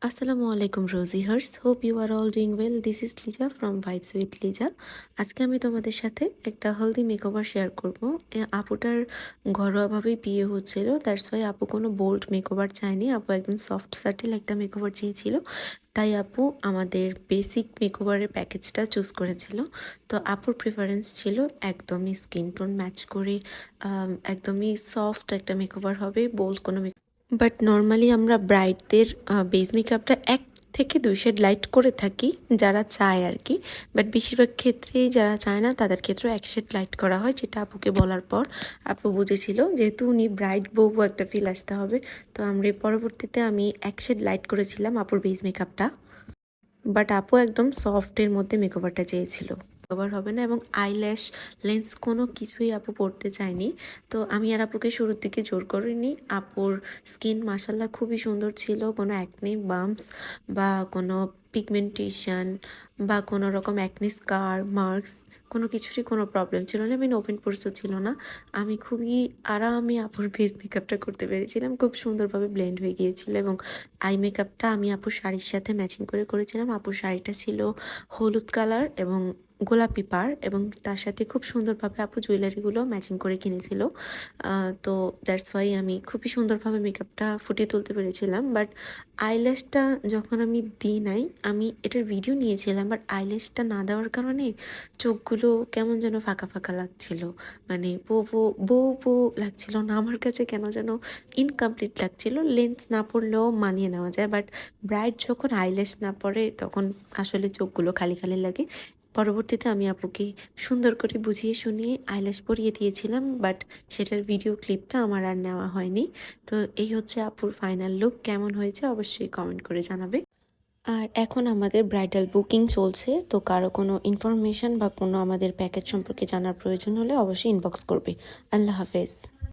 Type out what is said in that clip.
আসসালামু আলাইকুম রোজিহার্স, hope you are all doing well. This is Liza from vibes with Liza. আজকে আমি তোমাদের সাথে একটা হেলদি মেকওভার শেয়ার করব। আপুটার ঘরোয়াভাবেই বিয়ে হচ্ছিল, দ্যাটস ওয়াই আপু কোনো বোল্ড মেকওভার চায়নি। আপু একদম সফট সাটেল একটা মেকওভার চেয়েছিল, তাই আপু আমাদের বেসিক মেকওভারের প্যাকেজটা চুজ করেছিল। তো আপুর প্রেফারেন্স ছিল একদমই স্কিন টোন ম্যাচ করে একদমই সফট একটা মেকওভার হবে, বোল্ড কোনো বাট নর্মালি আমরা ব্রাইডদের বেস মেকআপটা 1 থেকে 2 শেড লাইট করে থাকি যারা চায় আর কি। বাট বেশিরভাগ ক্ষেত্রেই যারা চায় না তাদের ক্ষেত্রেও 1 শেড লাইট করা হয়, যেটা আপুকে বলার পর আপু বুঝেছিল যেহেতু উনি ব্রাইড বউ একটা ফিল আসতে হবে। তো আমরা পরবর্তীতে আমি 1 শেড লাইট করেছিলাম আপুর বেস মেকআপটা। বাট আপু একদম সফটের মধ্যে মেকওভারটা চেয়েছিল, কভার হবে না, এবং আইল্যাশ লেন্স কোনো কিছুই আপু পড়তে চায়নি। তো আমি আর আপুকে শুরুর দিকে জোর করিনি। আপুর স্কিন মাসাল্লাহ খুবই সুন্দর ছিল, কোনো অ্যাকনে বাম্পস বা কোনো পিগমেন্টেশন বা কোনো রকম অ্যাকনে স্কার মার্কস কোনো কিছুরই কোনো প্রবলেম ছিল না, মিন ওপেন পোর্সও ছিল না। আমি খুবই আরামে আপুর ফেস মেকআপটা করতে পেরেছিলাম, খুব সুন্দরভাবে ব্লেন্ড হয়ে গিয়েছিল। এবং আই মেকআপটা আমি আপুর শাড়ির সাথে ম্যাচিং করে করেছিলাম। আপুর শাড়িটা ছিল হলুদ কালার এবং গোলাপি পাড়, এবং তার সাথে খুব সুন্দরভাবে আপু জুয়েলারিগুলো ম্যাচিং করে কিনেছিল। তো দ্যাটস ওয়াই আমি খুবই সুন্দরভাবে মেকআপটা ফুটিয়ে তুলতে পেরেছিলাম। বাট আইল্যাশটা যখন আমি দিই নাই, আমি এটার ভিডিও নিয়েছিলাম, বাট আইল্যাশটা না দেওয়ার কারণে চোখগুলো কেমন যেন ফাঁকা ফাঁকা লাগছিল, মানে বো বো বো বো লাগছিল না, আমার কাছে কেন যেন ইনকমপ্লিট লাগছিল। লেন্স না পড়লেও মানিয়ে নেওয়া যায়, বাট ব্রাইড যখন আইল্যাশ না পরে তখন আসলে চোখগুলো খালি খালি লাগে। পরবর্তীতে আমি আপুকে সুন্দর করে বুঝিয়ে শুনিয়ে আইল্যাশ পরিয়ে দিয়েছিলাম, বাট সেটার ভিডিও ক্লিপটা আমার আর নেওয়া হয়নি। তো এই হচ্ছে আপুর ফাইনাল লুক। কেমন হয়েছে অবশ্যই কমেন্ট করে জানাবে। আর এখন আমাদের ব্রাইডাল বুকিং চলছে, তো কারো কোনো ইনফরমেশন বা কোনো আমাদের প্যাকেজ সম্পর্কে জানার প্রয়োজন হলে অবশ্যই ইনবক্স করবে। আল্লাহ হাফেজ।